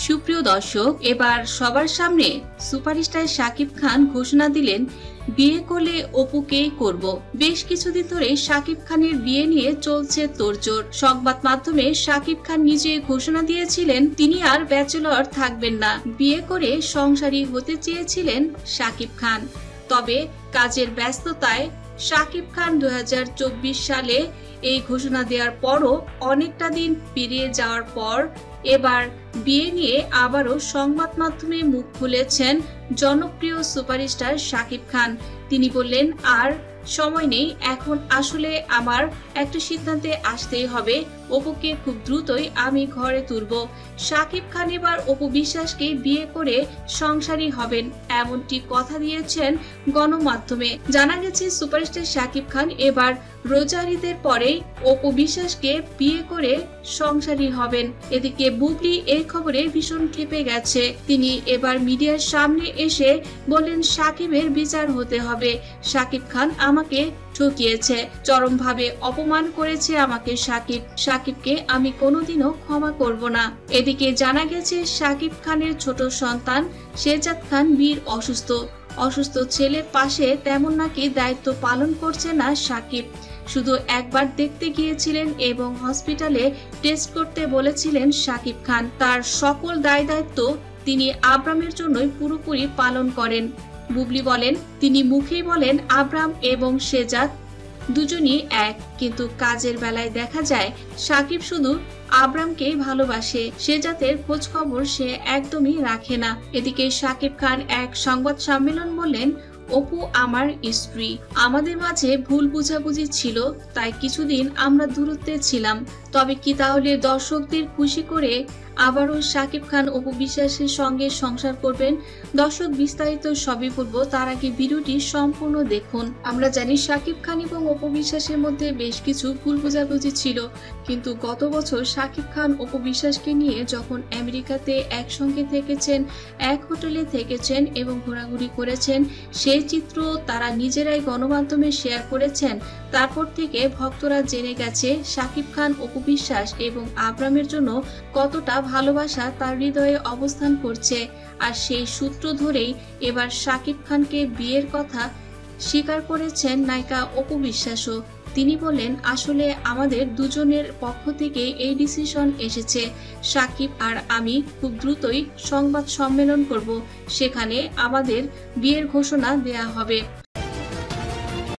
সুপ্রিয় দর্শক, এবার সবার সামনে সুপারস্টার শাকিব খান ঘোষণা দিলেন বিয়ে করলে অপুকেই করব। বেশ কিছুদিন ধরে শাকিব খানের বিয়ে নিয়ে চলছে তোড়জোড়। সংবাদ মাধ্যমে শাকিব খান নিজে ঘোষণা দিয়েছিলেন তিনি আর ব্যাচেলর থাকবেন না, বিয়ে করে সংসারী হতে চেয়েছিলেন শাকিব খান। তবে কাজের ব্যস্ততায় শাকিব খান 2024 সালে এই ঘোষণা দেওয়ার পরও অনেকটা দিন পেরিয়ে যাওয়ার পর এবার বিয়ে নিয়ে আবারও সংবাদ মাধ্যমে মুখ খুলেছেন জনপ্রিয় সুপারস্টার শাকিব খান। তিনি বললেন, আর সময় নেই, এখন আসলে আমার একটা সিদ্ধান্তে আসতেই হবে। অপুকে খুব দ্রুতই আমি ঘরে তুলব। শাকিব খান এবার অপু বিশ্বাসকে বিয়ে করে সংসারী হবেন, এমনটি কথা দিয়েছেন গণমাধ্যমে। জানা গেছে সুপারস্টার শাকিব খান এবার রোজার ঈদের পরেই অপু বিশ্বাসকে বিয়ে করে সংসারী হবেন। এদিকে বুবলি এই খবরে ভীষণ ক্ষেপে গেছে। তিনি এবার মিডিয়ার সামনে এসে বলেন, শাকিবের বিচার হতে হবে। শাকিব খান আমাকে ঠকিয়েছে, চরমভাবে অপমান করেছে আমাকে শাকিবকে আমি কোনোদিনও ক্ষমা করব না। এদিকে জানা গেছে শাকিব খানের ছোট সন্তান শেহজাদ খান বীর অসুস্থ ছেলের পাশে তেমন নাকি দায়িত্ব পালন করছে না শাকিব। শুধু একবার দেখতে গিয়েছিলেন এবং হসপিটালে টেস্ট করতে বলেছিলেন শাকিব খান। তার সকল দায় দায়িত্ব তিনি আব্রামের জন্যই পুরোপুরি পালন করেন। বুবলি বলেন, তিনি মুখেই বলেন আব্রাম এবং শেহজাদ দুজনই এক, কিন্তু কাজের বেলায় দেখা যায় শাকিব শুধু আব্রামকে ভালোবাসে, শেহজাদের খোঁজ খবর সে একদমই রাখে না। এদিকে শাকিব খান এক সংবাদ সম্মেলন বললেন, অপু আমার স্ত্রী, আমাদের মাঝে ভুল বুঝাবুঝি ছিল, তাই কিছুদিন আমরা দূরত্বে ছিলাম। তবে কি তাহলে দর্শকদের খুশি করে আবারও শাকিব খান অপু বিশ্বাসের সঙ্গে সংসার করবেন? দর্শক, বিস্তারিত সবই বলবো, তার আগে ভিডিওটি সম্পূর্ণ দেখুন। আমরা জানি শাকিব খান এবং অপু বিশ্বাসের মধ্যে বেশ কিছু ভুল বোঝাবুঝি ছিল, কিন্তু গত বছর শাকিব খান অপু বিশ্বাসকে নিয়ে যখন আমেরিকাতে একসঙ্গে থেকেছেন, এক হোটেলে থেকেছেন এবং ঘোরাঘুরি করেছেন, সেই চিত্র তারা নিজেরাই গণমাধ্যমে শেয়ার করেছেন। তারপর থেকে ভক্তরা জেনে গেছে শাকিব খান অপু বিশ্বাস এবং আব্রামের জন্য কতটা ভালোবাসা তার হৃদয়ে অবস্থান করছে। আর সেই সূত্র ধরেই এবার শাকিব খানকে বিয়ের কথা স্বীকার করেছেন নায়িকা অপু বিশ্বাসও। তিনি বলেন, আসলে আমাদের দুজনের পক্ষ থেকে এই ডিসিশন এসেছে। শাকিব আর আমি খুব দ্রুতই সংবাদ সম্মেলন করব, সেখানে আমাদের বিয়ের ঘোষণা দেয়া হবে।